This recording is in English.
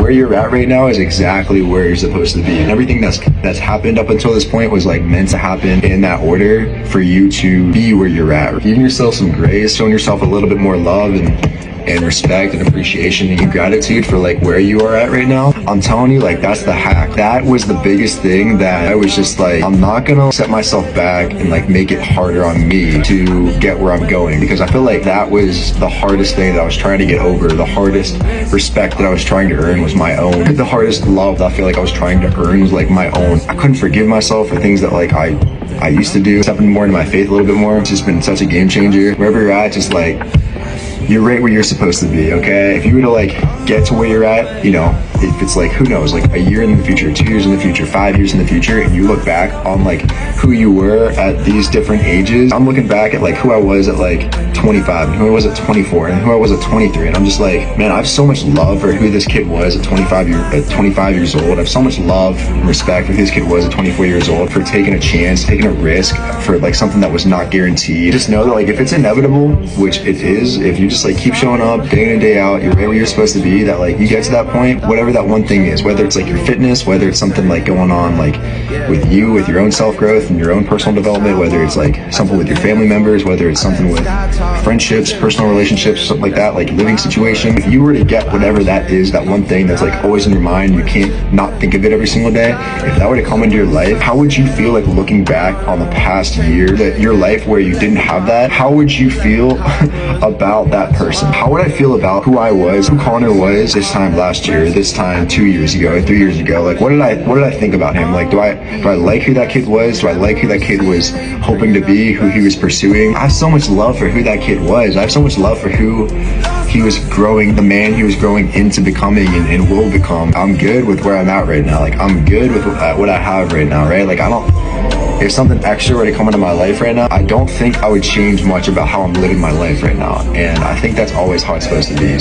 where you're at right now is exactly where you're supposed to be, and everything that's happened up until this point was like meant to happen in that order for you to be where you're at. Giving yourself some grace, showing yourself a little bit more love and respect and appreciation and gratitude for like where you are at right now. I'm telling you, like, that's the hack. That was the biggest thing that I was just like, I'm not gonna set myself back and like make it harder on me to get where I'm going, because I feel like that was the hardest thing that I was trying to get over. The hardest respect that I was trying to earn was my own. The hardest love that I feel like I was trying to earn was like my own. I couldn't forgive myself for things that like I used to do. Stepping more into my faith a little bit more. It's just been such a game changer. Wherever you're at, just like, you're right where you're supposed to be, okay? If you were to like get to where you're at, you know, if it's like, who knows, like a year in the future, 2 years in the future, 5 years in the future, and you look back on like who you were at these different ages, I'm looking back at like who I was at like 25 and who I was at 24 and who I was at 23, and I'm just like, man, I have so much love for who this kid was at 25 years old. I have so much love and respect for who this kid was at 24 years old, for taking a chance, taking a risk for like something that was not guaranteed. Just know that like if it's inevitable, which it is, if you just like keep showing up day in and day out, you're right where you're supposed to be, that like you get to that point, whatever that one thing is, whether it's like your fitness, whether it's something like going on like with you, with your own self-growth and your own personal development, whether it's like something with your family members, whether it's something with friendships, personal relationships, something like that, like living situation. If you were to get whatever that is, that one thing that's like always in your mind, you can't not think of it every single day, if that were to come into your life, how would you feel like looking back on the past year, that your life where you didn't have that? How would you feel about that person? How would I feel about who I was, who Connor was this time last year, this time 2 years ago, 3 years ago? Like, what did I think about him? Like, do I like who that kid was? Do I like who that kid was hoping to be, who he was pursuing? I have so much love for who that kid was. I have so much love for who he was growing, the man he was growing into becoming and will become. I'm good with where I'm at right now. Like, I'm good with what I have right now, right? Like, if something extra were to come into my life right now, I don't think I would change much about how I'm living my life right now. And I think that's always how it's supposed to be.